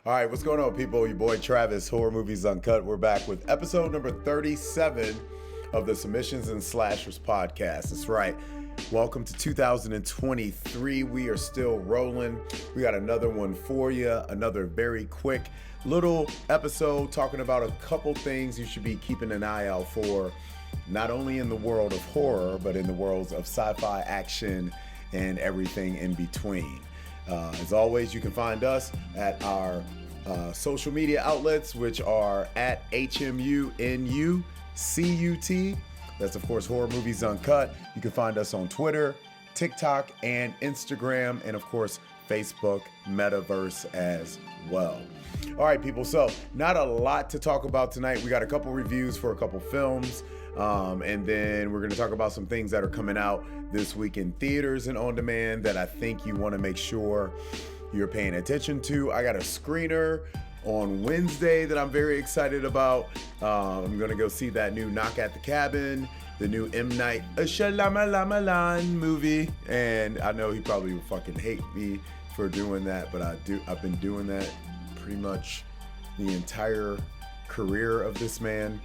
All right, what's going on, people? Your boy Travis, Horror Movies Uncut. We're back with episode number 37 of the Submissions and Slashers podcast. That's right. Welcome to 2023. We are still rolling. We got another one for you. Another very quick little episode talking about a couple things you should be keeping an eye out for, not only in the world of horror, but in the worlds of sci-fi, action, and everything in between. As always, you can find us at our social media outlets, which are at HMUNUCUT. That's, of course, Horror Movies Uncut. You can find us on Twitter, TikTok, and Instagram, and, of course, Facebook, Metaverse as well. All right, people, so not a lot to talk about tonight. We got a couple reviews for a couple films, and then we're going to talk about some things that are coming out this week in theaters and on demand that I think you want to make sure you're paying attention to. I got a screener on Wednesday that I'm very excited about. I'm going to go see that new Knock at the Cabin, the new M. Night Shyamalan movie, and I know he probably will fucking hate me for doing that, but I've been doing that pretty much the entire career of this man.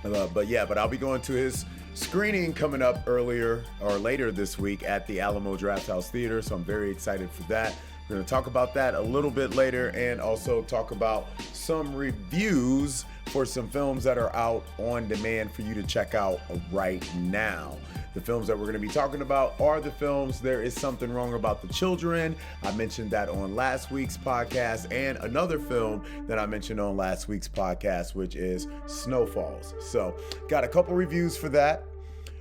But I'll be going to his screening coming up later this week at the Alamo Drafthouse Theater, so I'm very excited for that. We're going to talk about that a little bit later and also talk about some reviews for some films that are out on demand for you to check out right now. The films that we're going to be talking about are the films There Is Something Wrong About the Children. I mentioned that on last week's podcast, and another film that I mentioned on last week's podcast, which is Snowfalls. So got a couple reviews for that.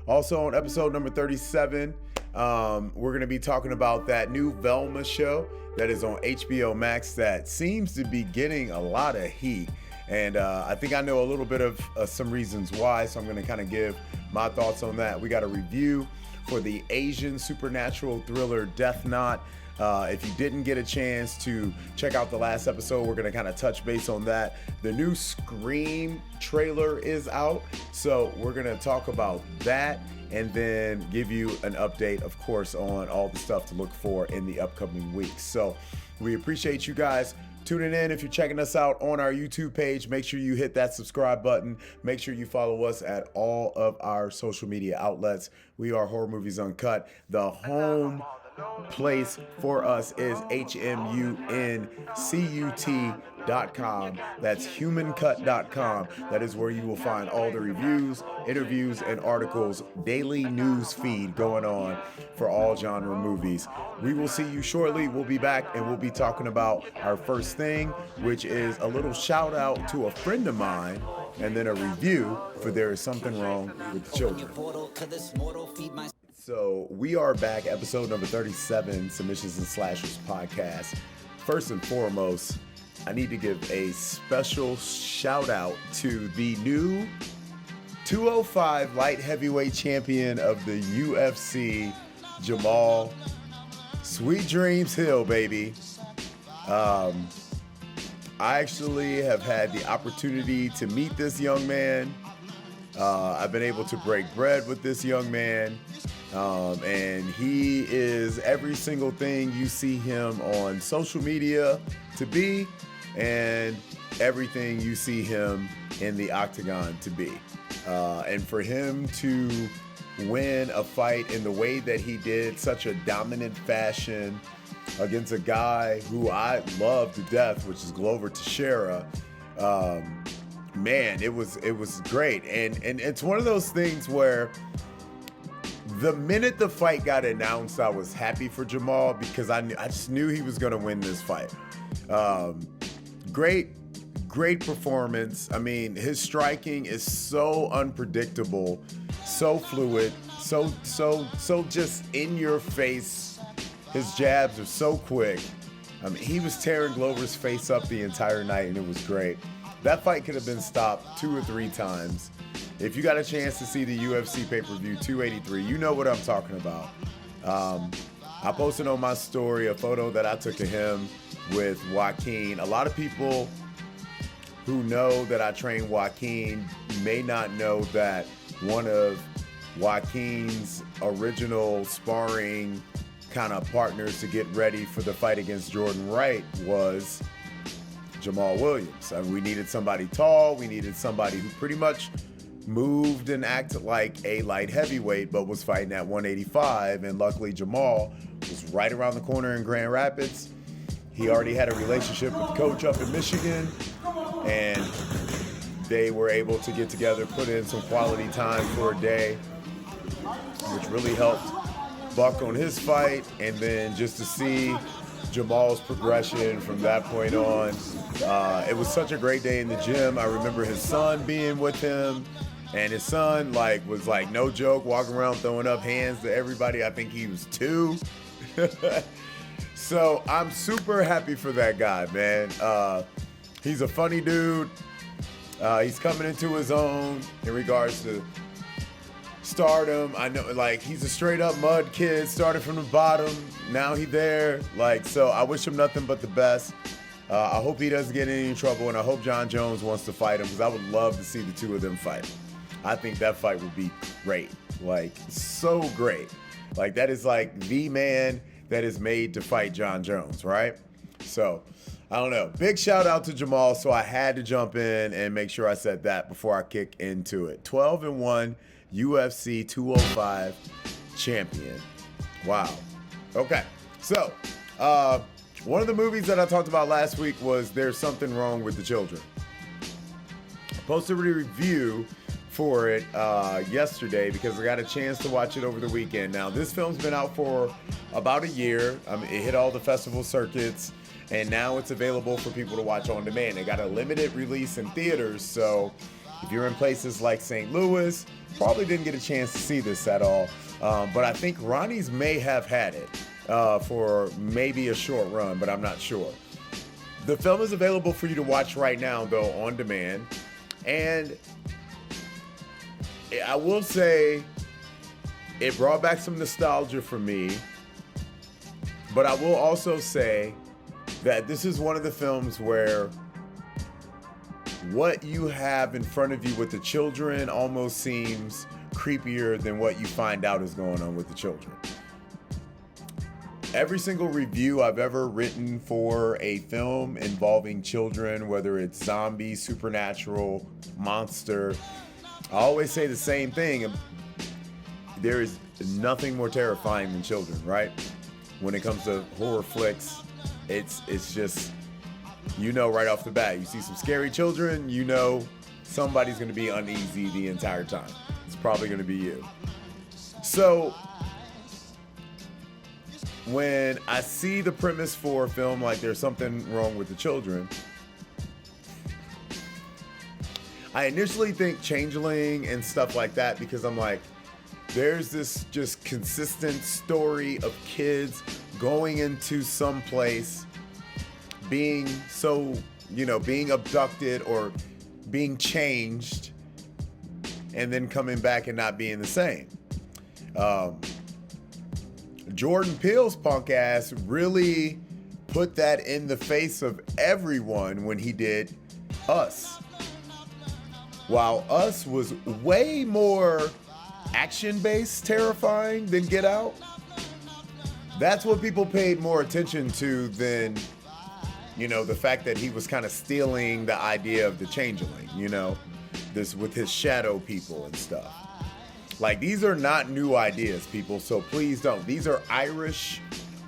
Also on episode number 37, we're going to be talking about that new Velma show that is on HBO Max that seems to be getting a lot of heat. And I think I know a little bit of some reasons why, so I'm going to kind of give my thoughts on that. We got a review for the Asian supernatural thriller Death Knot. If you didn't get a chance to check out the last episode, we're going to kind of touch base on that. The new Scream trailer is out, so we're going to talk about that and then give you an update, of course, on all the stuff to look for in the upcoming weeks. So we appreciate you guys tuning in. If you're checking us out on our YouTube page, make sure you hit that subscribe button. Make sure you follow us at all of our social media outlets. We are Horror Movies Uncut. The home place for us is HMUNCUT.com. That's humancut.com. That is where you will find all the reviews, interviews, and articles, daily news feed going on for all genre movies. We will see you shortly. We'll be back and we'll be talking about our first thing, which is a little shout out to a friend of mine, and then a review for There Is Something Wrong with the Children. So we are back, episode number 37, Submissions and Slashers podcast. First and foremost, I need to give a special shout out to the new 205 light heavyweight champion of the UFC, Jamal Sweet Dreams Hill, baby. I actually have had the opportunity to meet this young man. I've been able to break bread with this young man. And he is every single thing you see him on social media to be, and everything you see him in the octagon to be. And for him to win a fight in the way that he did, such a dominant fashion, against a guy who I love to death, which is Glover Teixeira, man, it was great. And it's one of those things where the minute the fight got announced, I was happy for Jamal because I just knew he was going to win this fight. Great performance. I mean, his striking is so unpredictable, so fluid, so just in your face. His jabs are so quick. I mean, he was tearing Glover's face up the entire night, and it was great. That fight could have been stopped 2 or 3 times. If you got a chance to see the UFC pay-per-view 283, you know what I'm talking about. I posted on my story a photo that I took of him with Joaquin. A lot of people who know that I train Joaquin may not know that one of Joaquin's original sparring kind of partners to get ready for the fight against Jordan Wright was Jamal Williams. I mean, we needed somebody tall. We needed somebody who pretty much moved and acted like a light heavyweight, but was fighting at 185. And luckily, Jamal was right around the corner in Grand Rapids. He already had a relationship with the coach up in Michigan, and they were able to get together, put in some quality time for a day, which really helped Buck on his fight. And then just to see Jamal's progression from that point on, it was such a great day in the gym. I remember his son being with him, and his son was no joke, walking around throwing up hands to everybody. I think he was 2. So I'm super happy for that guy, man. He's a funny dude. He's coming into his own in regards to stardom. I know, he's a straight up mud kid, started from the bottom. Now he's there. So I wish him nothing but the best. I hope he doesn't get in any trouble, and I hope John Jones wants to fight him, because I would love to see the two of them fight. I think that fight would be great. So great. That is the man that is made to fight John Jones, right? So, I don't know. Big shout out to Jamal, so I had to jump in and make sure I said that before I kick into it. 12-1 UFC 205 champion. Wow. Okay. So, one of the movies that I talked about last week was There's Something Wrong with the Children. I posted a review for it yesterday because I got a chance to watch it over the weekend. Now, this film's been out for about a year. It hit all the festival circuits, and now it's available for people to watch on demand. They got a limited release in theaters, so if you're in places like St. Louis, probably didn't get a chance to see this at all. But I think Ronnie's may have had it for maybe a short run, but I'm not sure. The film is available for you to watch right now, though, on demand. And I will say it brought back some nostalgia for me. But I will also say that this is one of the films where what you have in front of you with the children almost seems creepier than what you find out is going on with the children. Every single review I've ever written for a film involving children, whether it's zombie, supernatural, monster, I always say the same thing. There is nothing more terrifying than children, right? When it comes to horror flicks, it's just, right off the bat, you see some scary children, somebody's going to be uneasy the entire time. It's probably going to be you. So when I see the premise for a film like There's Something Wrong with the Children, I initially think Changeling and stuff like that, because I'm like, there's this just consistent story of kids going into some place, being being abducted or being changed, and then coming back and not being the same. Jordan Peele's punk ass really put that in the face of everyone when he did Us. While Us was way more action-based terrifying than Get Out, that's what people paid more attention to than, the fact that he was kind of stealing the idea of the Changeling, this with his shadow people and stuff. These are not new ideas, people, so please don't. These are Irish,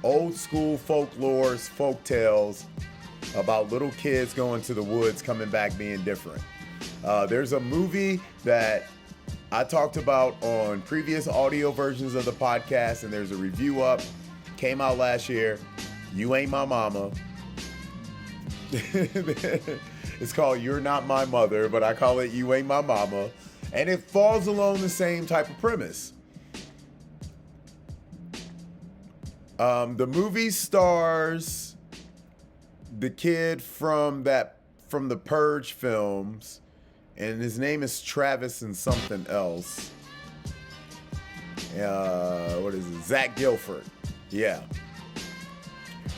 old school folklores, folk tales about little kids going to the woods, coming back being different. There's a movie that I talked about on previous audio versions of the podcast, and there's a review up. Came out last year. You Ain't My Mama. It's called You're Not My Mother, but I call it You Ain't My Mama. And it falls along the same type of premise. The movie stars the kid from the Purge films, and his name is Travis and something else. What is it? Zach Gilford. Yeah.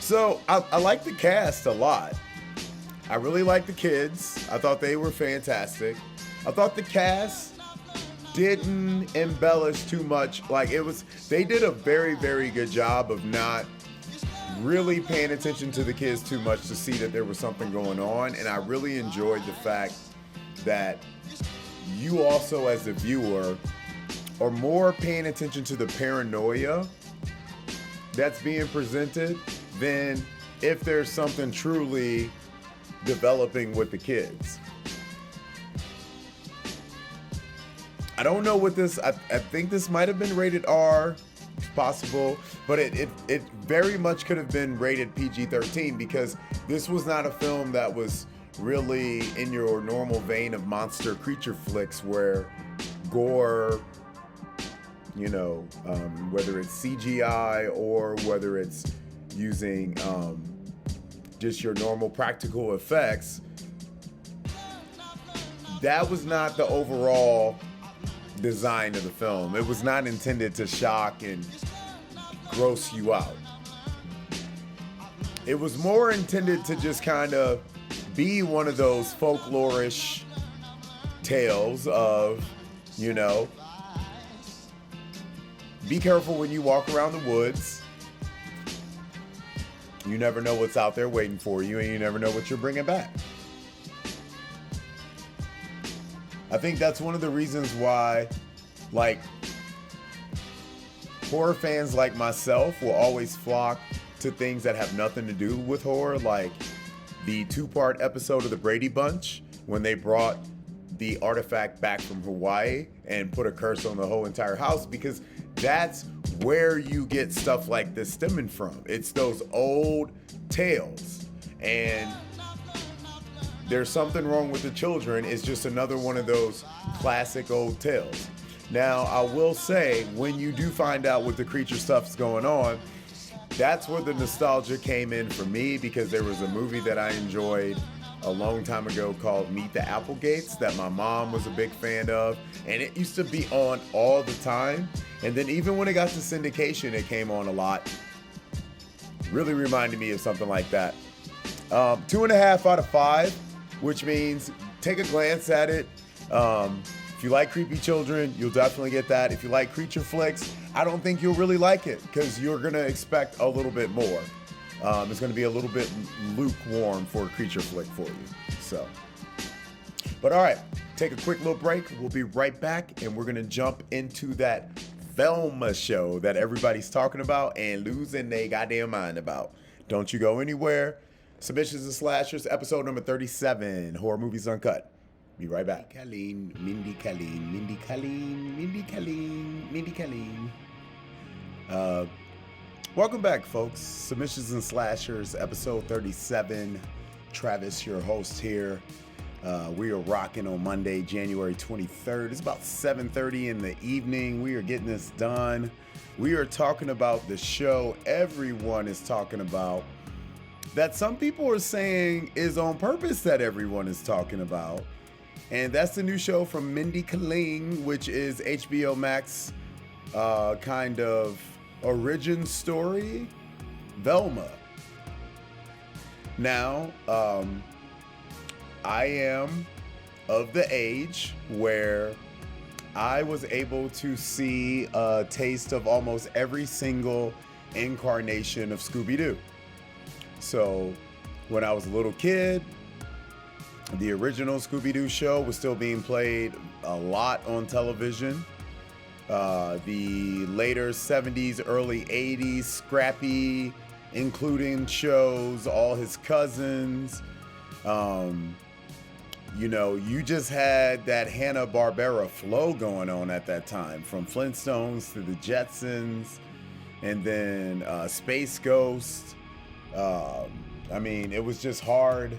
So I like the cast a lot. I really like the kids. I thought they were fantastic. I thought the cast didn't embellish too much. They did a very, very good job of not really paying attention to the kids too much to see that there was something going on. And I really enjoyed the fact that you also, as the viewer, are more paying attention to the paranoia that's being presented than if there's something truly developing with the kids. I don't know what this, I think this might have been rated R, it's possible, but it very much could have been rated PG-13 because this was not a film that was really in your normal vein of monster creature flicks where gore, you know, whether it's CGI or whether it's using just your normal practical effects, that was not the overall design of the film. It was not intended to shock and gross you out. It was more intended to just kind of be one of those folklorish tales of, you know, be careful when you walk around the woods. You never know what's out there waiting for you, and you never know what you're bringing back. I think that's one of the reasons why, like, horror fans like myself will always flock to things that have nothing to do with horror, like the 2-part episode of the Brady Bunch when they brought the artifact back from Hawaii and put a curse on the whole entire house, because that's where you get stuff like this stemming from. It's those old tales, and there's something wrong with the children. It's just another one of those classic old tales. Now, I will say, when you do find out what the creature stuff's going on, that's where the nostalgia came in for me, because there was a movie that I enjoyed a long time ago called Meet the Applegates that my mom was a big fan of, and it used to be on all the time. And then even when it got to syndication, it came on a lot. Really reminded me of something like that. 2.5 out of 5, which means take a glance at it. If you like creepy children, you'll definitely get that. If you like creature flicks, I don't think you'll really like it because you're going to expect a little bit more. It's going to be a little bit lukewarm for a creature flick for you. So, but all right, take a quick little break. We'll be right back, and we're going to jump into that Velma show that everybody's talking about and losing their goddamn mind about. Don't you go anywhere. Submissions and Slashers, episode number 37, Horror Movies Uncut. Be right back. Mindy Colleen. Welcome back, folks. Submissions and Slashers, episode 37. Travis, your host here. We are rocking on Monday, January 23rd. It's about 7:30 in the evening. We are getting this done. We are talking about the show everyone is talking about, that some people are saying is on purpose that everyone is talking about. And that's the new show from Mindy Kaling, which is HBO Max kind of origin story, Velma. Now, I am of the age where I was able to see a taste of almost every single incarnation of Scooby-Doo. So when I was a little kid, the original Scooby-Doo show was still being played a lot on television. The later 70s, early 80s, Scrappy, including shows, all his cousins. You know, you just had that Hanna-Barbera flow going on at that time, from Flintstones to the Jetsons, and then Space Ghost. I mean, it was just hard.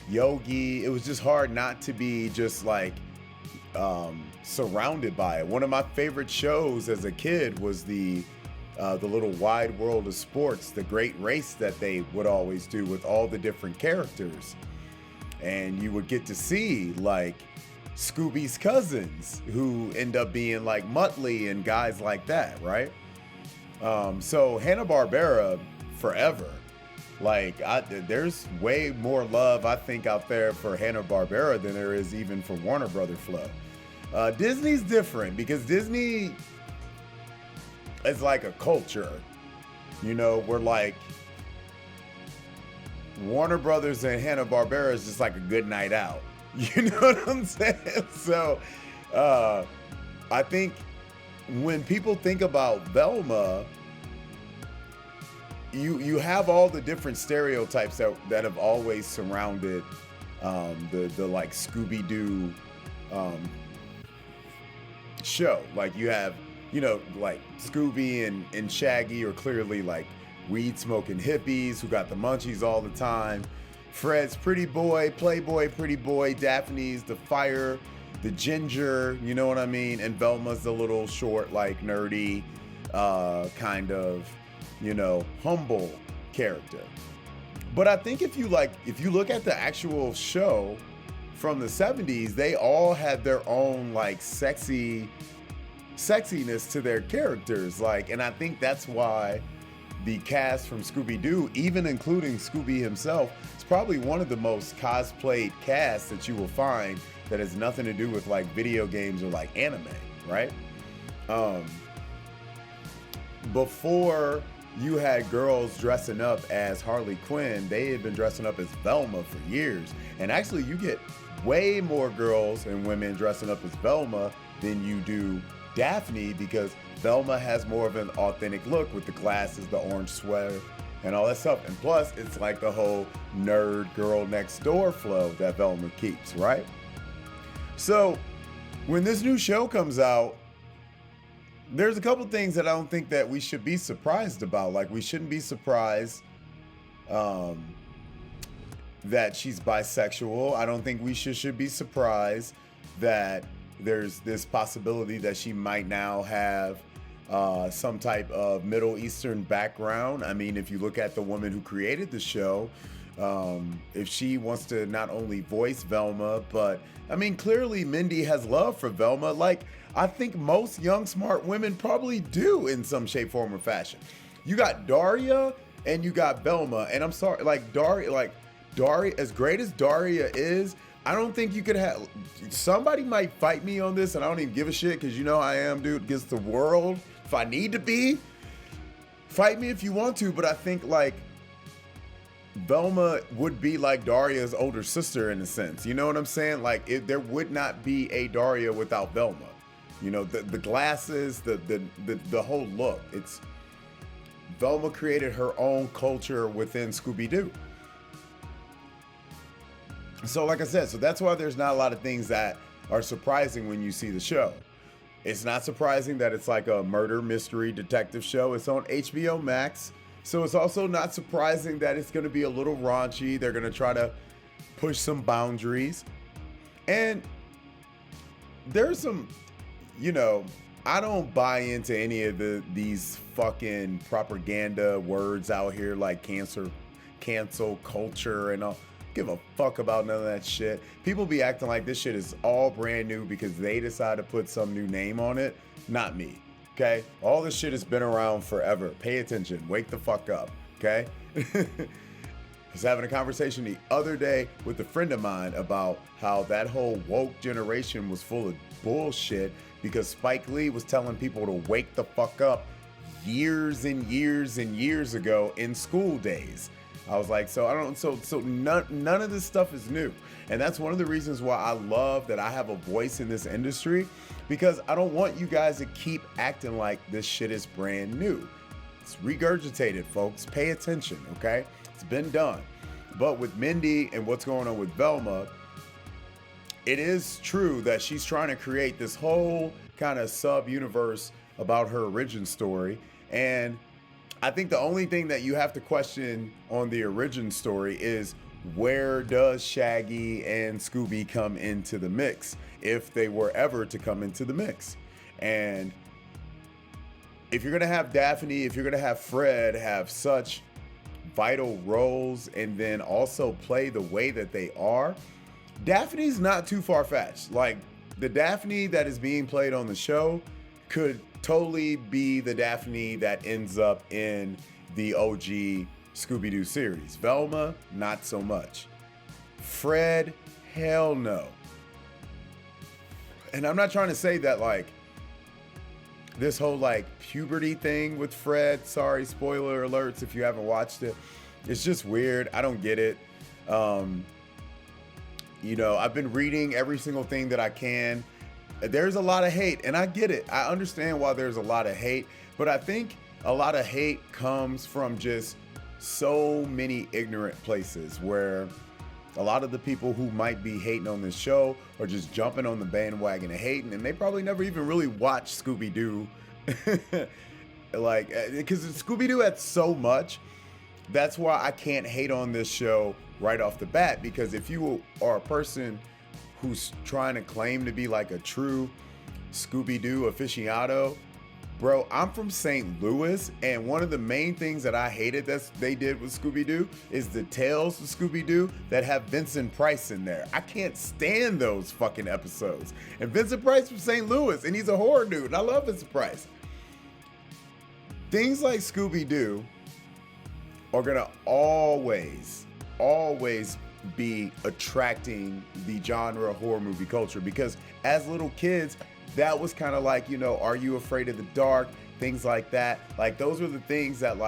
Yogi, it was just hard not to be just like surrounded by it. One of my favorite shows as a kid was the little Wide World of Sports, the Great Race that they would always do with all the different characters. And you would get to see like Scooby's cousins who end up being like Muttley and guys like that, right? So Hanna-Barbera forever. Like, there's way more love, I think, out there for Hanna-Barbera than there is even for Warner Brother flow. Disney's different because Disney is like a culture. You know, we're like, Warner Brothers and Hanna-Barbera is just like a good night out. You know what I'm saying? So I think when people think about Velma, you have all the different stereotypes that have always surrounded the like Scooby-Doo show. Like you have, like Scooby and Shaggy are clearly like weed smoking hippies who got the munchies all the time. Fred's pretty boy, playboy pretty boy. Daphne's the fire, the ginger, you know what I mean? And Velma's the little short, like nerdy, kind of, humble character. But I think if you look at the actual show from the 70s, they all had their own like sexiness to their characters. Like, and I think that's why the cast from Scooby-Doo, even including Scooby himself, is probably one of the most cosplayed casts that you will find that has nothing to do with like video games or like anime, right? Before you had girls dressing up as Harley Quinn, they had been dressing up as Velma for years. And actually you get way more girls and women dressing up as Velma than you do Daphne, because Velma has more of an authentic look with the glasses, the orange sweater, and all that stuff. And plus, it's like the whole nerd girl next door flow that Velma keeps, right? So when this new show comes out, there's a couple things that I don't think that we should be surprised about. Like, we shouldn't be surprised that she's bisexual. I don't think we should be surprised that there's this possibility that she might now have some type of Middle Eastern background. I mean, if you look at the woman who created the show, if she wants to not only voice Velma, but I mean, clearly Mindy has love for Velma. Like, I think most young, smart women probably do in some shape, form, or fashion. You got Daria and you got Velma. And I'm sorry, Daria, as great as Daria is, I don't think you could have, somebody might fight me on this, and I don't even give a shit, because I am, dude, against the world. If I need to be, fight me if you want to, but I think like Velma would be like Daria's older sister in a sense. You know what I'm saying? Like, there would not be a Daria without Velma. The glasses, the whole look. It's Velma created her own culture within Scooby-Doo. So like I said, so that's why there's not a lot of things that are surprising when you see the show. It's not surprising that it's like a murder mystery detective show. It's on HBO Max. So it's also not surprising that it's going to be a little raunchy. They're going to try to push some boundaries. And there's some, I don't buy into any of these fucking propaganda words out here like cancel culture and all. Give a fuck about none of that shit. People be acting like this shit is all brand new because they decide to put some new name on it. Not me, okay? All this shit has been around forever. Pay attention. Wake the fuck up, okay? I was having a conversation the other day with a friend of mine about how that whole woke generation was full of bullshit because Spike Lee was telling people to wake the fuck up years and years and years ago in school days. I was like, so none of this stuff is new. And that's one of the reasons why I love that I have a voice in this industry, because I don't want you guys to keep acting like this shit is brand new. It's regurgitated, folks. Pay attention, okay? It's been done. But with Mindy and what's going on with Velma, it is true that she's trying to create this whole kind of sub-universe about her origin story. And I think the only thing that you have to question on the origin story is, where does Shaggy and Scooby come into the mix, if they were ever to come into the mix? And if you're going to have Daphne, if you're going to have Fred have such vital roles and then also play the way that they are, Daphne's not too far-fetched. Like, the Daphne that is being played on the show could totally be the Daphne that ends up in the OG Scooby-Doo series. Velma, not so much. Fred, hell no. And I'm not trying to say that like this whole like puberty thing with Fred, sorry, spoiler alerts if you haven't watched it. It's just weird. I don't get it. I've been reading every single thing that I can. There's a lot of hate, and I get it. I understand why there's a lot of hate, but I think a lot of hate comes from just so many ignorant places where a lot of the people who might be hating on this show are just jumping on the bandwagon and hating, and they probably never even really watched Scooby-Doo. Because Scooby-Doo had so much. That's why I can't hate on this show right off the bat, because if you are a person who's trying to claim to be like a true Scooby-Doo aficionado, bro, I'm from St. Louis, and one of the main things that I hated that they did with Scooby-Doo is the tales of Scooby-Doo that have Vincent Price in there. I can't stand those fucking episodes. And Vincent Price from St. Louis, and he's a horror dude, and I love Vincent Price. Things like Scooby-Doo are gonna always be attracting the genre horror movie culture, because as little kids, that was kind of like, Are You Afraid of the Dark? Things like that. Like, those were the things that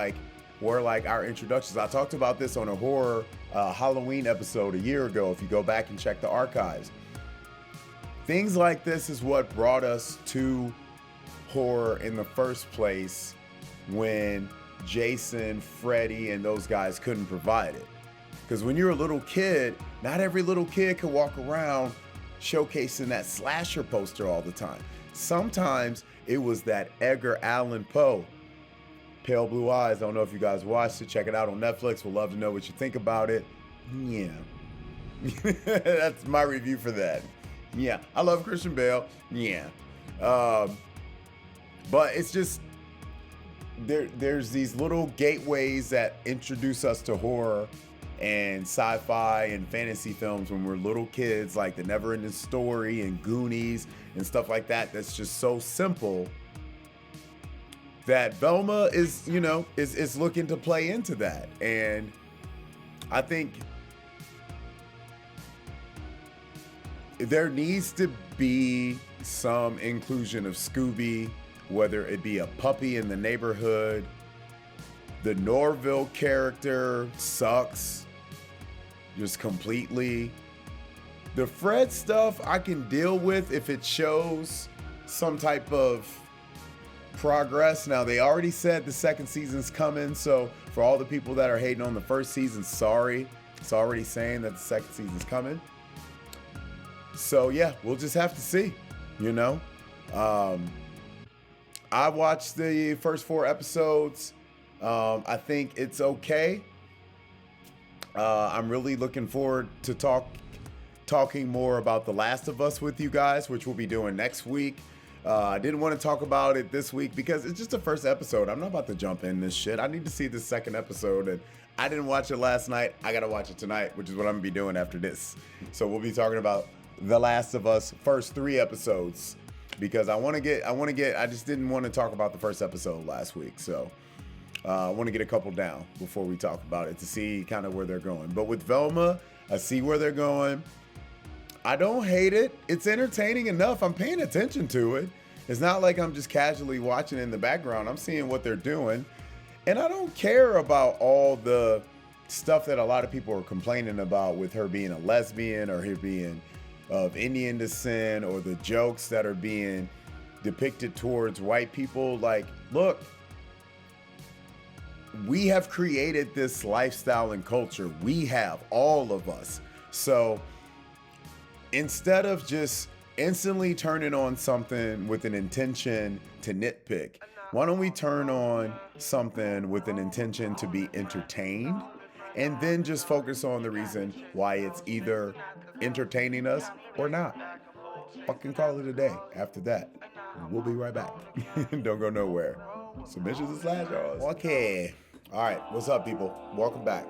were like our introductions. I talked about this on a horror Halloween episode a year ago, if you go back and check the archives. Things like this is what brought us to horror in the first place, when Jason, Freddy, and those guys couldn't provide it. Because when you're a little kid, not every little kid can walk around showcasing that slasher poster all the time. Sometimes it was that Edgar Allan Poe, Pale Blue Eyes. I don't know if you guys watched it. Check it out on Netflix. We'd love to know what you think about it. Yeah. That's my review for that. Yeah. I love Christian Bale. Yeah. But it's just, there's these little gateways that introduce us to horror and sci-fi and fantasy films when we're little kids, like The Never-Ending Story and Goonies and stuff like that. That's just so simple that Velma is looking to play into that. And I think there needs to be some inclusion of Scooby, whether it be a puppy in the neighborhood. The Norville character sucks just completely. The Fred stuff I can deal with if it shows some type of progress. Now, they already said the second season's coming, so for all the people that are hating on the first season, sorry. It's already saying that the second season's coming. So yeah, we'll just have to see, I watched the first 4 episodes. I think it's okay. I'm really looking forward to talking more about The Last of Us with you guys, which we'll be doing next week. I didn't want to talk about it this week because it's just the first episode. I'm not about to jump in this shit. I need to see the second episode, and I didn't watch it last night. I got to watch it tonight, which is what I'm going to be doing after this. So we'll be talking about The Last of Us first 3 episodes, because I just didn't want to talk about the first episode last week. So I want to get a couple down before we talk about it to see kind of where they're going. But with Velma, I see where they're going. I don't hate it. It's entertaining enough. I'm paying attention to it. It's not like I'm just casually watching it in the background. I'm seeing what they're doing. And I don't care about all the stuff that a lot of people are complaining about with her being a lesbian or her being of Indian descent, or the jokes that are being depicted towards white people. Like, look, we have created this lifestyle and culture. We have, all of us. So instead of just instantly turning on something with an intention to nitpick, why don't we turn on something with an intention to be entertained, and then just focus on the reason why it's either entertaining us or not. Fucking call it a day after that. We'll be right back. Don't go nowhere. Submissions and slash yours. Okay. All right. What's up, people? Welcome back.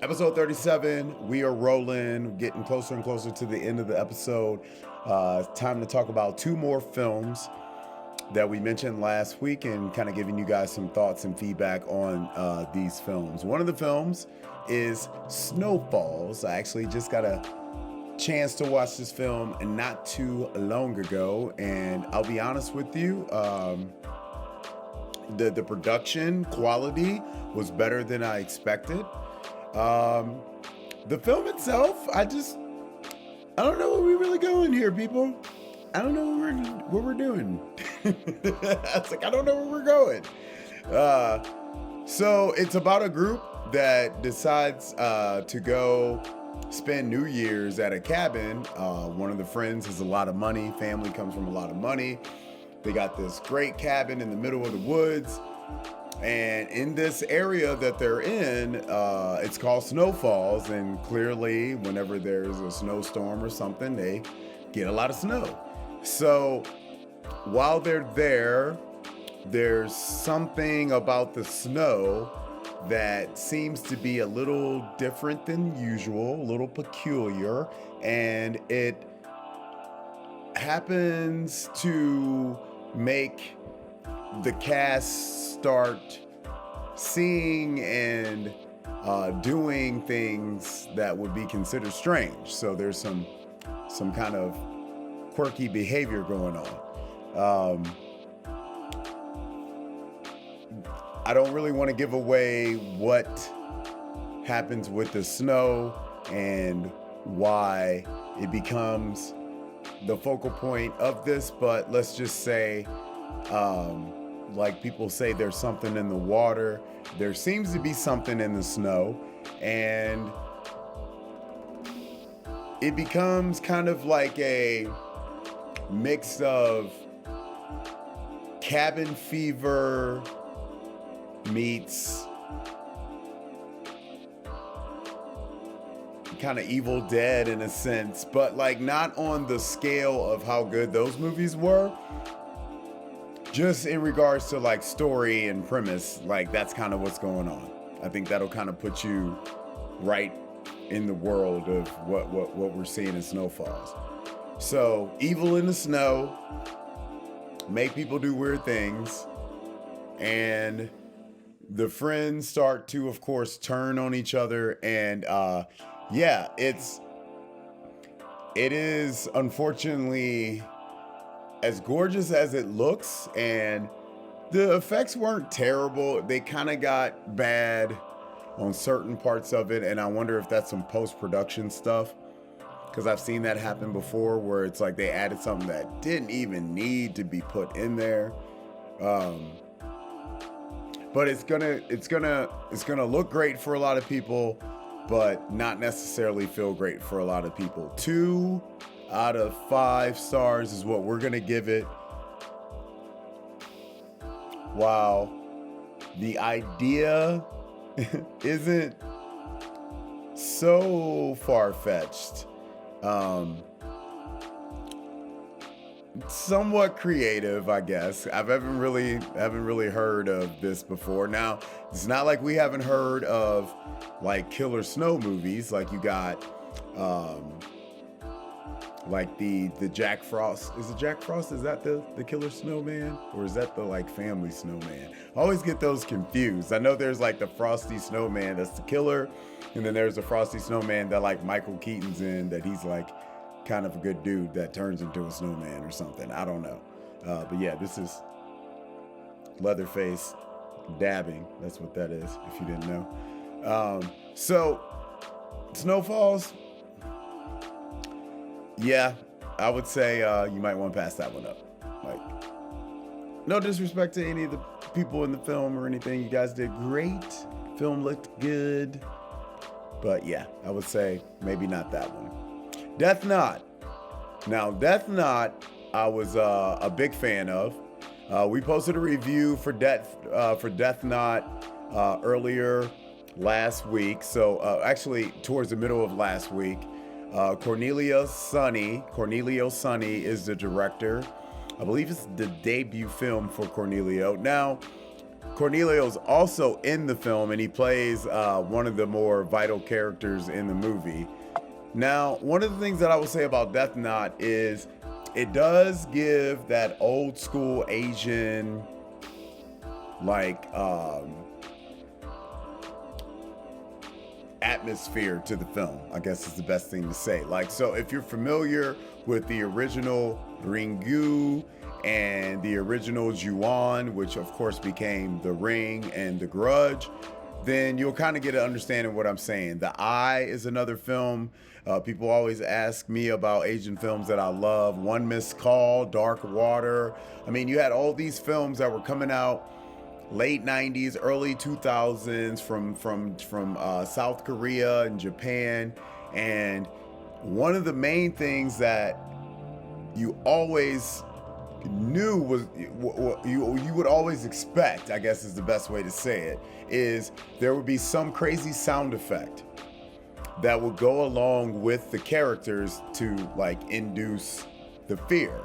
Episode 37. We are rolling, getting closer and closer to the end of the episode. It's time to talk about 2 more films that we mentioned last week, and kind of giving you guys some thoughts and feedback on these films. One of the films is Snowfalls. I actually just got a chance to watch this film not too long ago, and I'll be honest with you, the production quality was better than I expected. Um, the film itself, I don't know where we're really going here, people. I don't know what we're doing. It's like, I don't know where we're going. So it's about a group that decides to go spend New Year's at a cabin. One of the friends has a lot of money. Family comes from a lot of money. They got this great cabin in the middle of the woods. And in this area that they're in, it's called Snow Falls. And clearly, whenever there's a snowstorm or something, they get a lot of snow. So while they're there, there's something about the snow that seems to be a little different than usual, a little peculiar. And it happens to make the cast start seeing and doing things that would be considered strange. So there's some kind of quirky behavior going on. I don't really want to give away what happens with the snow and why it becomes the focal point of this, but let's just say, like people say, there's something in the water. There seems to be something in the snow, and it becomes kind of like a mix of cabin fever meets kind of Evil Dead in a sense, but like not on the scale of how good those movies were. Just in regards to like story and premise, like that's kind of what's going on. I think that'll kind of put you right in the world of what we're seeing in Snow Falls. So evil in the snow, make people do weird things, and the friends start to, of course, turn on each other. And yeah, it is unfortunately as gorgeous as it looks, and the effects weren't terrible. They kind of got bad on certain parts of it, and I wonder if that's some post-production stuff, because I've seen that happen before where it's like they added something that didn't even need to be put in there. But it's gonna look great for a lot of people, but not necessarily feel great for a lot of people. 2 out of 5 stars is what we're gonna give it. Wow, the idea isn't so far-fetched. Somewhat creative, I guess. I haven't really heard of this before. Now, it's not like we haven't heard of like killer snow movies. Like you got like the Jack Frost. Is it Jack Frost? Is that the killer snowman? Or is that the like family snowman? I always get those confused. I know there's like the Frosty Snowman that's the killer, and then there's the Frosty Snowman that like Michael Keaton's in, that he's like kind of a good dude that turns into a snowman or something. I don't know. But yeah, this is Leatherface dabbing. That's what that is, if you didn't know. So Snow Falls, yeah, I would say you might want to pass that one up. Like, no disrespect to any of the people in the film or anything. You guys did great. Film looked good. But yeah, I would say maybe not that one. Death Knot. Now, Death Knot, I was a big fan of. We posted a review for Death Knot earlier last week. So actually, towards the middle of last week. Cornelio Sunny is the director. I believe it's the debut film for Cornelio. Now, Cornelio's also in the film, and he plays one of the more vital characters in the movie. Now, one of the things that I will say about Death Knot is it does give that old school Asian, like, atmosphere to the film, I guess is the best thing to say. Like, so if you're familiar with the original Ringu and the original Ju-on, which of course became The Ring and The Grudge, then you'll kind of get an understanding of what I'm saying. The Eye is another film. People always ask me about Asian films that I love. One Missed Call, Dark Water. I mean, you had all these films that were coming out late 90s, early 2000s from South Korea and Japan. And one of the main things that you always knew was you would always expect, I guess is the best way to say it, is there would be some crazy sound effect that would go along with the characters to like induce the fear.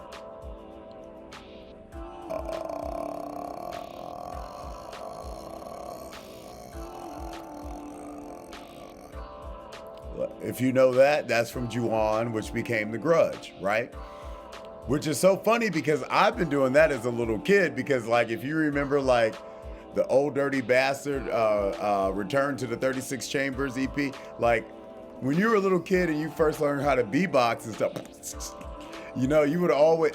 If you know that, that's from Ju-on, which became The Grudge, right? Which is so funny because I've been doing that as a little kid, because like if you remember like the Old Dirty Bastard Return to the 36 Chambers EP, like when you were a little kid and you first learned how to beatbox and stuff, you know, you would always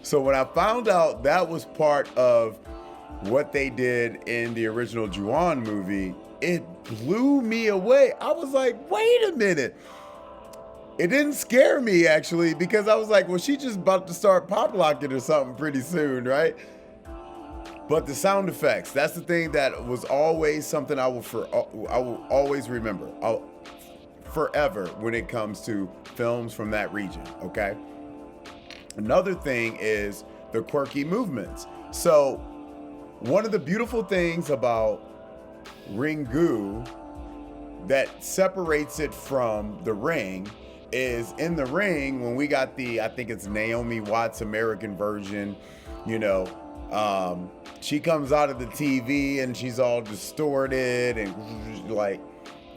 so when I found out that was part of what they did in the original Ju-on movie, it blew me away. I was like, wait a minute. It didn't scare me, actually, because I was like, well, she just about to start pop locking or something pretty soon, right? But the sound effects, that's the thing that was always something I will always remember. Forever when it comes to films from that region, okay? Another thing is the quirky movements. So one of the beautiful things about Ringu that separates it from The Ring is in The Ring, when we got I think it's Naomi Watts American version, you know, she comes out of the TV and she's all distorted and like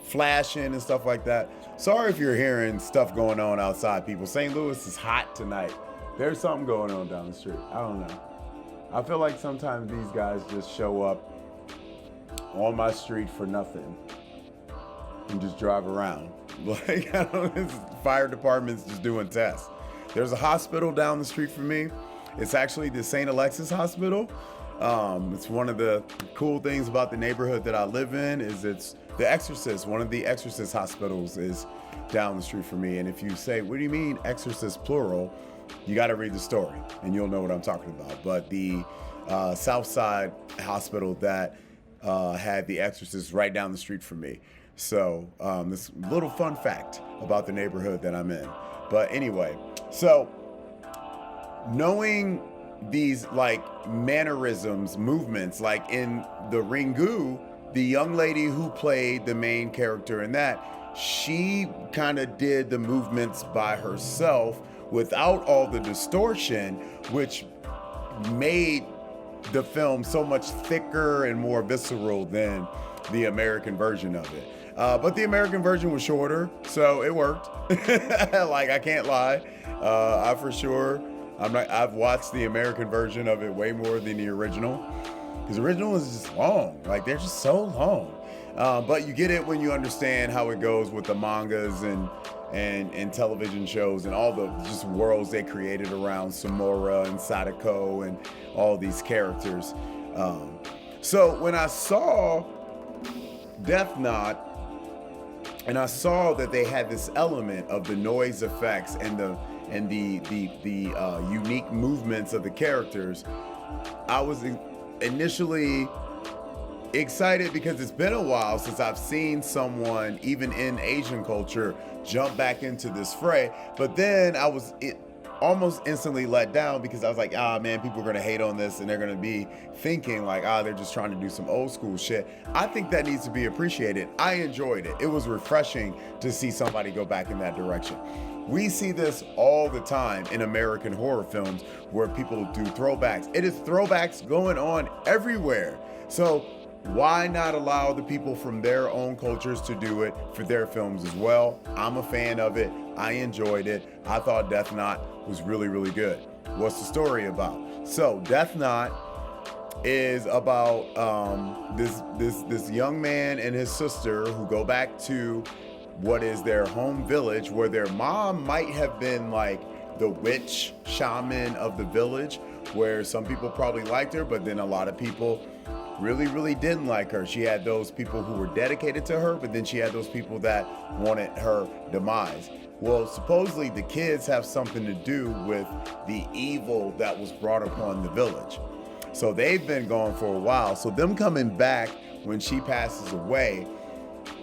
flashing and stuff like that. Sorry if you're hearing stuff going on outside, people. St. Louis is hot tonight. There's something going on down the street. I don't know. I feel like sometimes these guys just show up on my street for nothing and just drive around. Like, I don't know, fire department's just doing tests. There's a hospital down the street from me. It's actually the St. Alexis Hospital. It's one of the cool things about the neighborhood that I live in is it's The Exorcist. One of the Exorcist hospitals is down the street from me. And if you say, what do you mean Exorcist plural? You got to read the story and you'll know what I'm talking about. But the Southside Hospital that had The Exorcist right down the street from me. So this little fun fact about the neighborhood that I'm in. But anyway, so knowing these like mannerisms, movements, like in the Ringu, the young lady who played the main character in that, she kind of did the movements by herself without all the distortion, which made the film so much thicker and more visceral than the American version of it. But the American version was shorter, so it worked. Like, I can't lie. I've watched the American version of it way more than the original. Because the original is just long. Like, they're just so long. But you get it when you understand how it goes with the mangas and television shows and all the just worlds they created around Samora and Sadako and all these characters. So when I saw Death Knot, and I saw that they had this element of the noise effects and the unique movements of the characters, I was initially excited because it's been a while since I've seen someone, even in Asian culture, jump back into this fray. But then I was almost instantly let down because I was like, man, people are gonna hate on this and they're gonna be thinking like, they're just trying to do some old school shit. I think that needs to be appreciated. I enjoyed it. It was refreshing to see somebody go back in that direction. We see this all the time in American horror films where people do throwbacks. It is throwbacks going on everywhere. So why not allow the people from their own cultures to do it for their films as well? I'm a fan of it. I enjoyed it. I thought Death Knot was really, really good. What's the story about? So Death Knot is about this young man and his sister who go back to what is their home village, where their mom might have been like the witch shaman of the village, where some people probably liked her, but then a lot of people really didn't like her. She had those people who were dedicated to her, but then she had those people that wanted her demise. Well, supposedly the kids have something to do with the evil that was brought upon the village. So they've been gone for a while. So them coming back when she passes away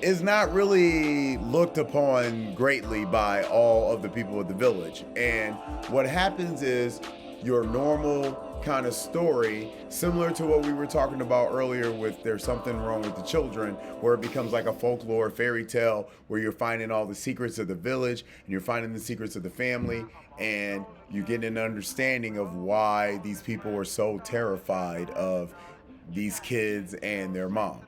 is not really looked upon greatly by all of the people of the village. And what happens is your normal kind of story, similar to what we were talking about earlier with There's Something Wrong with the Children, where it becomes like a folklore fairy tale where you're finding all the secrets of the village and you're finding the secrets of the family, and you get an understanding of why these people were so terrified of these kids and their mom.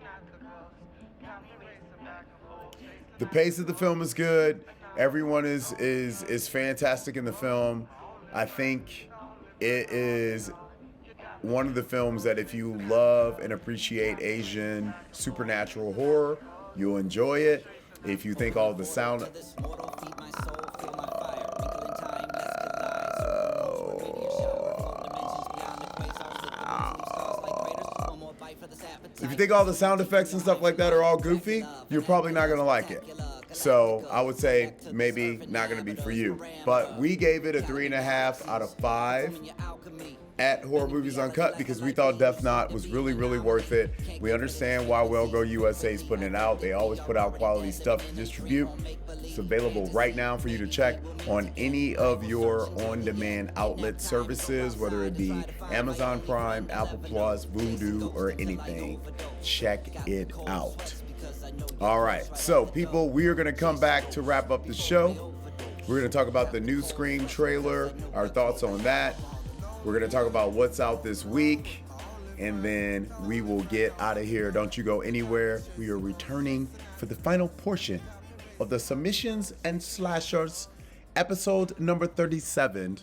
The pace of the film is good. Everyone is fantastic in the film. I think it is one of the films that if you love and appreciate Asian supernatural horror, you'll enjoy it. If you think all the sound... If you think all the sound effects and stuff like that are all goofy, you're probably not going to like it. So I would say maybe not going to be for you. But we gave it a 3.5 out of 5 at Horror Movies Uncut because we thought Death Knot was really worth it. We understand why Well Go USA is putting it out. They always put out quality stuff to distribute. It's available right now for you to check on any of your on-demand outlet services, whether it be Amazon Prime, Apple Plus, Vudu, or anything. Check it out. All right, so people, we are going to come back to wrap up the show. We're going to talk about the new Scream trailer, our thoughts on that. We're going to talk about what's out this week, and then we will get out of here. Don't you go anywhere. We are returning for the final portion of the Submissions and Slashers, episode number 37.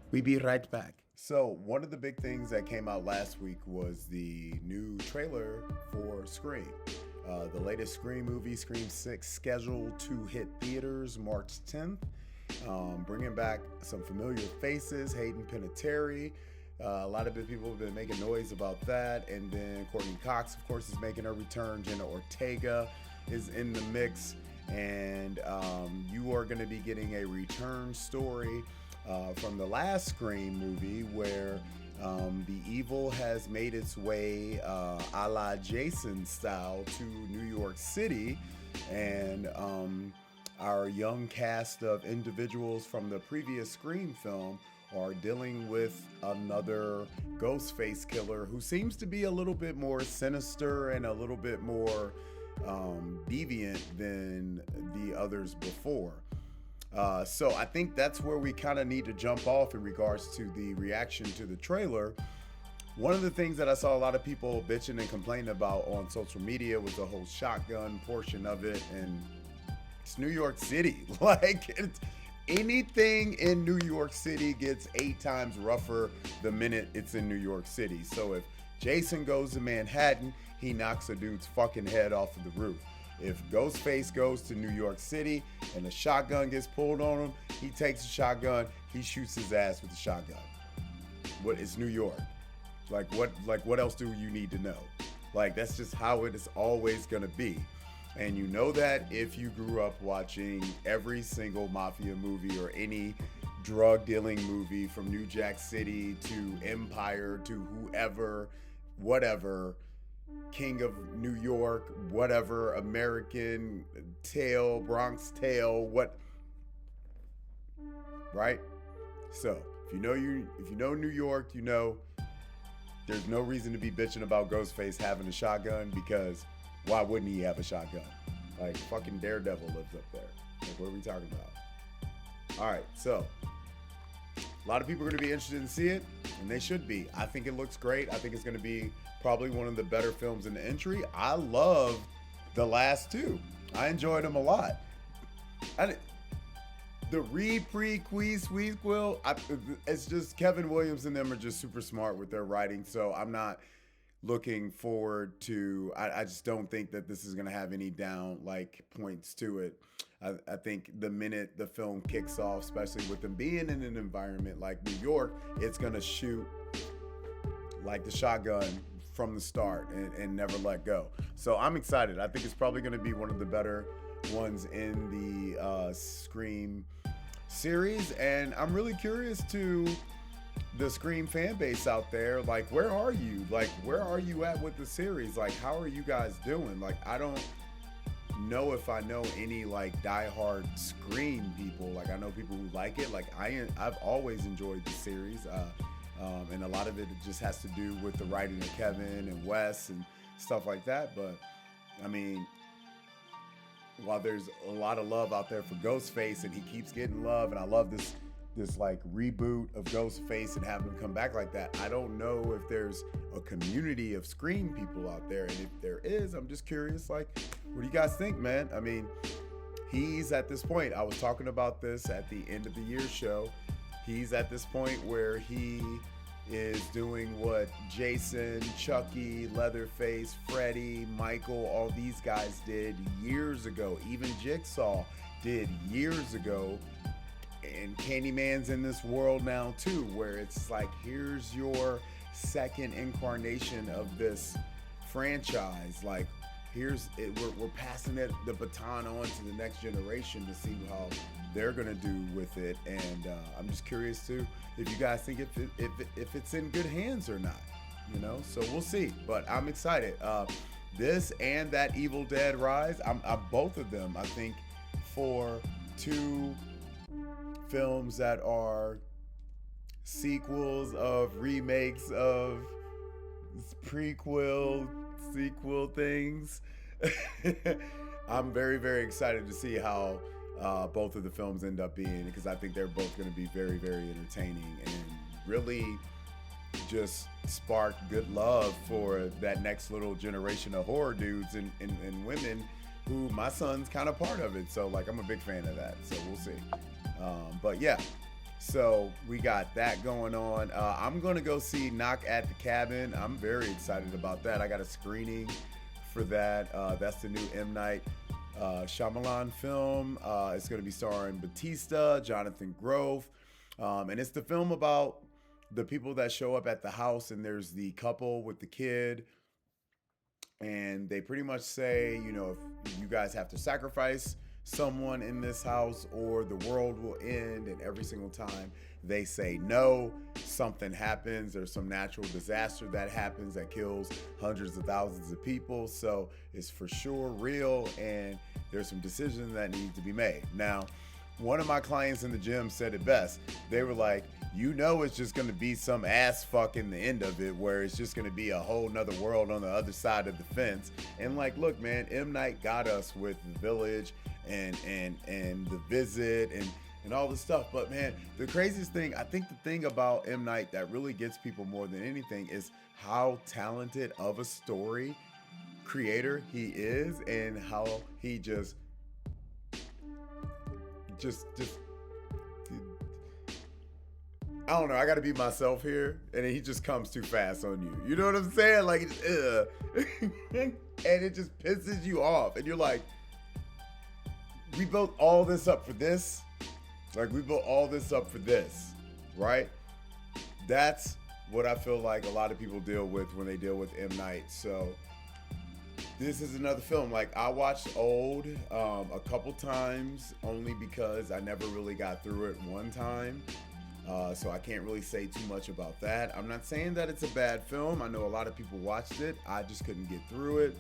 We be right back. So one of the big things that came out last week was the new trailer for Scream. The latest Scream movie, Scream 6, scheduled to hit theaters March 10th. Bringing back some familiar faces, Hayden Panettiere. A lot of people have been making noise about that. And then Courtney Cox, of course, is making her return. Jenna Ortega is in the mix. And you are going to be getting a return story from the last Scream movie where the evil has made its way a la Jason style to New York City. And our young cast of individuals from the previous Scream film are dealing with another Ghostface killer who seems to be a little bit more sinister and a little bit more deviant than the others before. So I think that's where we kind of need to jump off in regards to the reaction to the trailer. One of the things that I saw a lot of people bitching and complaining about on social media was the whole shotgun portion of it, and it's New York City. Anything in New York City gets 8 times rougher the minute it's in New York City. So if Jason goes to Manhattan, he knocks a dude's fucking head off of the roof. If Ghostface goes to New York City and a shotgun gets pulled on him, he takes a shotgun, he shoots his ass with the shotgun. But it's New York. What else do you need to know? That's just how it is always gonna be. And you know that if you grew up watching every single mafia movie or any drug dealing movie from New Jack City to Empire to whoever, whatever, King of New York, whatever, American Tale, Bronx Tale, what, right? So if you know New York, you know there's no reason to be bitching about Ghostface having a shotgun, because why wouldn't he have a shotgun? Fucking Daredevil lives up there. What are we talking about? All right, so a lot of people are going to be interested in see it, and they should be. I think it looks great. I think it's going to be probably one of the better films in the entry. I love the last 2. I enjoyed them a lot. The Quill, it's just Kevin Williams and them are just super smart with their writing, so I'm not looking forward to. I just don't think that this is gonna have any down like points to it. I think the minute the film kicks off, especially with them being in an environment like New York, it's gonna shoot like the shotgun from the start and never let go. So I'm excited. I think it's probably gonna be one of the better ones in the Scream series, and I'm really curious to the Scream fan base out there. Like, where are you? Like, where are you at with the series? Like, how are you guys doing? Like, I don't know if I know any like diehard Scream people. Like, I know people who like it. Like, I've always enjoyed the series, and a lot of it just has to do with the writing of Kevin and Wes and stuff like that. But I mean, while there's a lot of love out there for Ghostface and he keeps getting love, and I love this like reboot of Ghostface and have him come back like that, I don't know if there's a community of Scream people out there, and if there is, I'm just curious, like, what do you guys think, man? I mean, he's at this point, I was talking about this at the end of the year show, he's at this point where he is doing what Jason, Chucky, Leatherface, Freddy, Michael, all these guys did years ago. Even Jigsaw did years ago. And Candyman's in this world now too, where it's like, here's your second incarnation of this franchise. Like, here's it, we're passing the baton on to the next generation to see how they're gonna do with it. And I'm just curious too if you guys think if it's in good hands or not, you know. So we'll see. But I'm excited. This and that Evil Dead Rise, I'm both of them, I think, for two films that are sequels of remakes of prequel sequel things. I'm very, very excited to see how both of the films end up being, because I think they're both going to be very, very entertaining and really just spark good love for that next little generation of horror dudes and women who my son's kind of part of it. So like, I'm a big fan of that. So we'll see. But yeah, so we got that going on. I'm going to go see Knock at the Cabin. I'm very excited about that. I got a screening for that. That's the new M. Night Shyamalan film. It's going to be starring Batista, Jonathan Groff. And it's the film about the people that show up at the house, and there's the couple with the kid. And they pretty much say, you know, if you guys have to sacrifice someone in this house or the world will end, and every single time they say no, something happens. There's some natural disaster that happens that kills hundreds of thousands of people. So it's for sure real, and there's some decisions that need to be made. Now, one of my clients in the gym said it best. They were like, you know, it's just going to be some ass fuck in the end of it, where it's just going to be a whole nother world on the other side of the fence. And like, look, man, M. Night got us with The Village and The Visit and all this stuff. But man, the craziest thing, I think the thing about M. Night that really gets people more than anything is how talented of a story creator he is, and how he just I don't know, I gotta be myself here, and he just comes too fast on you. You know what I'm saying? Like, and it just pisses you off, and you're like, we built all this up for this? Like, we built all this up for this, right? That's what I feel like a lot of people deal with when they deal with M. Night. So this is another film. Like, I watched Old a couple times, only because I never really got through it one time. So I can't really say too much about that. I'm not saying that it's a bad film. I know a lot of people watched it. I just couldn't get through it.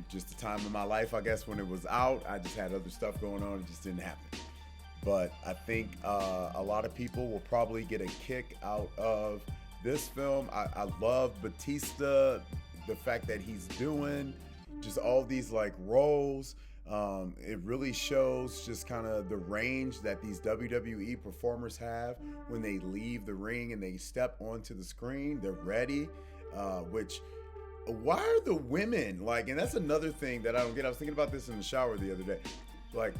Just the time in my life, I guess, when it was out, I just had other stuff going on. It just didn't happen. But I think a lot of people will probably get a kick out of this film. I love Batista, the fact that he's doing just all these like roles. It really shows just kind of the range that these WWE performers have when they leave the ring and they step onto the screen. They're ready, why are the women like, and that's another thing that I don't get. I was thinking about this in the shower the other day. Like,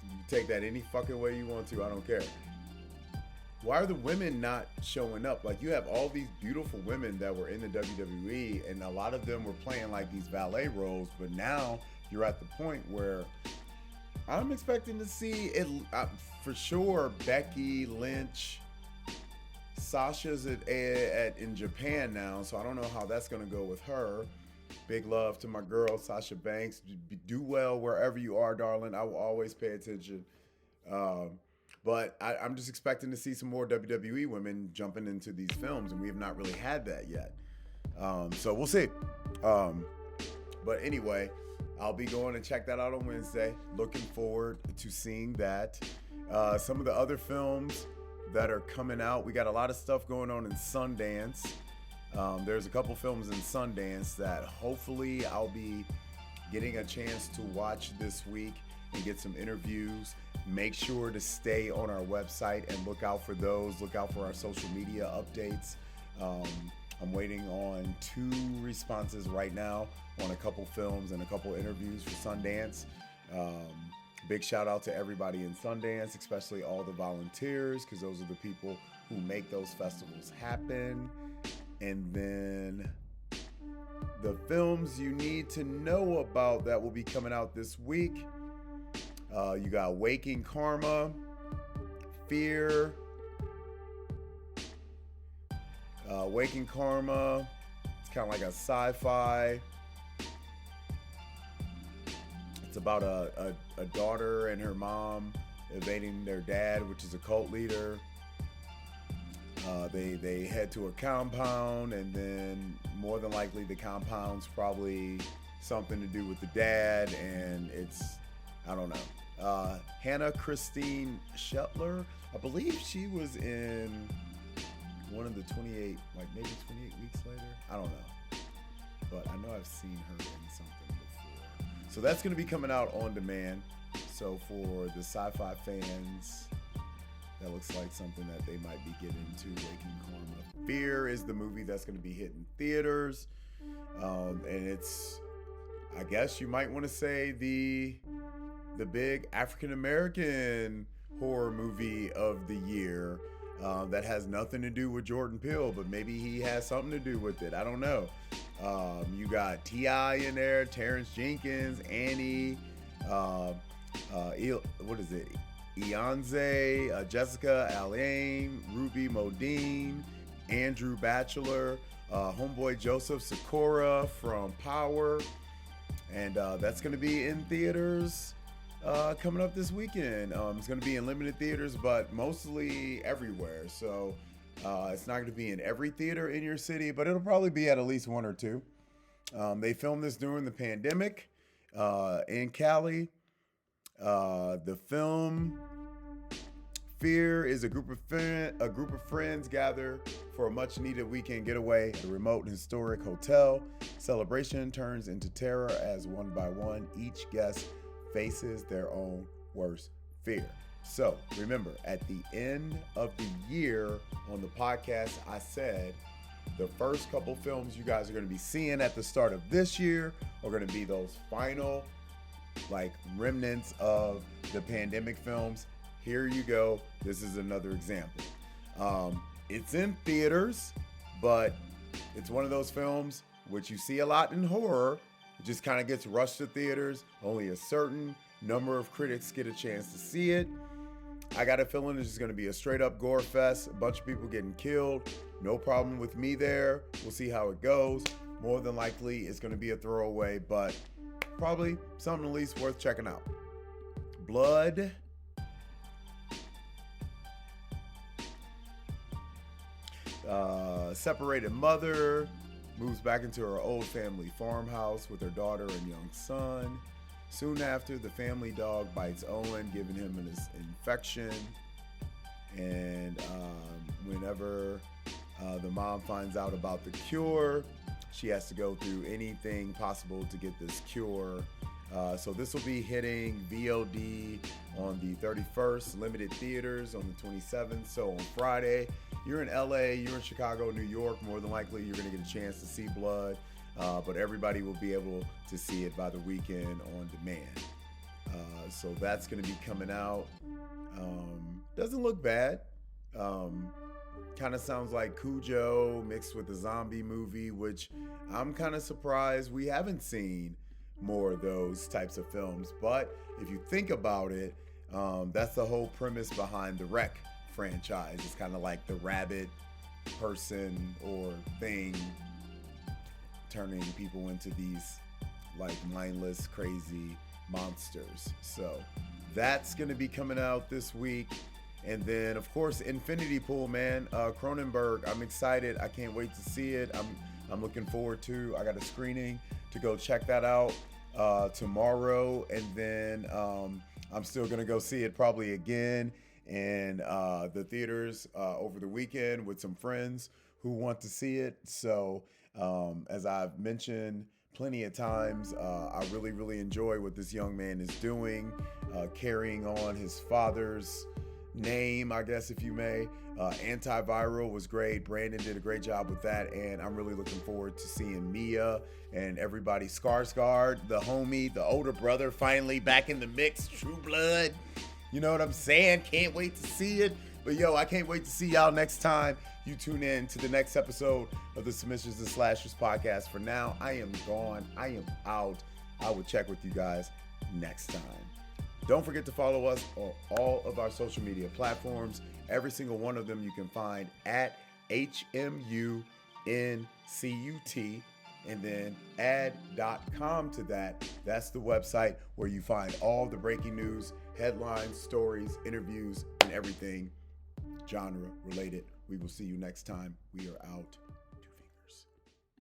you take that any fucking way you want to, I don't care. why are the women not showing up? Like, you have all these beautiful women that were in the WWE, and a lot of them were playing like these valet roles, but now you're at the point where I'm expecting to see it for sure. Becky Lynch, Sasha's in Japan now, so I don't know how that's going to go with her. Big love to my girl, Sasha Banks. Do well wherever you are, darling. I will always pay attention. But I'm just expecting to see some more WWE women jumping into these films, and we have not really had that yet. So we'll see. But anyway, I'll be going to check that out on Wednesday. Looking forward to seeing that. Some of the other films that are coming out, we got a lot of stuff going on in Sundance. There's a couple films in Sundance that hopefully I'll be getting a chance to watch this week and get some interviews. Make sure to stay on our website and look out for those. Look out for our social media updates. I'm waiting on 2 responses right now on a couple films and a couple interviews for Sundance. Big shout out to everybody in Sundance, especially all the volunteers, because those are the people who make those festivals happen. And then the films you need to know about that will be coming out this week. You got Waking Karma, Fear, Waking Karma. It's kind of like a sci-fi. It's about a daughter and her mom evading their dad, which is a cult leader. They head to a compound, and then more than likely the compound's probably something to do with the dad, and it's, I don't know. Hannah Christine Shetler, I believe she was in one of the 28, like maybe 28 Weeks Later. I don't know. But I know I've seen her in something before. So that's going to be coming out on demand. So for the sci-fi fans, that looks like something that they might be getting to. Waking Karma. Fear is the movie that's going to be hitting theaters. And it's, I guess you might want to say, the big African-American horror movie of the year that has nothing to do with Jordan Peele, but maybe he has something to do with it. I don't know. You got T.I. in there, Terrence Jenkins, Annie, what is it? Eonze, Jessica Alain, Ruby Modine, Andrew Batchelor, homeboy Joseph Sikora from Power. And that's going to be in theaters coming up this weekend. It's going to be in limited theaters, but mostly everywhere. So it's not going to be in every theater in your city, but it'll probably be at least 1 or 2. They filmed this during the pandemic in Cali. The film Fear is a group of friends gather for a much-needed weekend getaway at a remote and historic hotel. Celebration turns into terror as one by one, each guest faces their own worst fear. So remember, at the end of the year on the podcast, I said the first couple films you guys are going to be seeing at the start of this year are going to be those final like remnants of the pandemic films. Here you go. This is another example. It's in theaters, but it's one of those films which you see a lot in horror. It just kind of gets rushed to theaters. Only a certain number of critics get a chance to see it. I got a feeling it's just going to be a straight up gore fest. A bunch of people getting killed. No problem with me there. We'll see how it goes. More than likely, it's going to be a throwaway, but probably something at least worth checking out. Blood. Separated mother moves back into her old family farmhouse with her daughter and young son. Soon after, the family dog bites Owen, giving him an infection. And whenever the mom finds out about the cure, she has to go through anything possible to get this cure. So this will be hitting VOD on the 31st, limited theaters on the 27th. So on Friday, you're in LA, you're in Chicago, New York, more than likely you're going to get a chance to see Blood. But everybody will be able to see it by the weekend on demand. So that's going to be coming out. Doesn't look bad. Kind of sounds like Cujo mixed with a zombie movie, which I'm kind of surprised we haven't seen more of those types of films. But if you think about it, that's the whole premise behind the Wreck franchise. It's kind of like the rabbit person or thing turning people into these like mindless, crazy monsters. So that's going to be coming out this week. And then, of course, Infinity Pool, man. Cronenberg, I'm excited. I can't wait to see it. I'm looking forward to. I got a screening to go check that out tomorrow. And then I'm still going to go see it probably again in the theaters over the weekend with some friends who want to see it. So as I've mentioned plenty of times, I really, really enjoy what this young man is doing, carrying on his father's name, I guess, if you may. Antiviral was great. Brandon did a great job with that, and I'm really looking forward to seeing Mia and everybody. Skarsgård, the homie, the older brother, finally back in the mix. True Blood. You know what I'm saying? Can't wait to see it. But yo, I can't wait to see y'all next time you tune in to the next episode of the Submissions and Slashers podcast. For now, I am gone. I am out. I will check with you guys next time. Don't forget to follow us on all of our social media platforms. Every single one of them you can find at HMUNCUT, and then add.com to that. That's the website where you find all the breaking news, headlines, stories, interviews, and everything genre related. We will see you next time. We are out.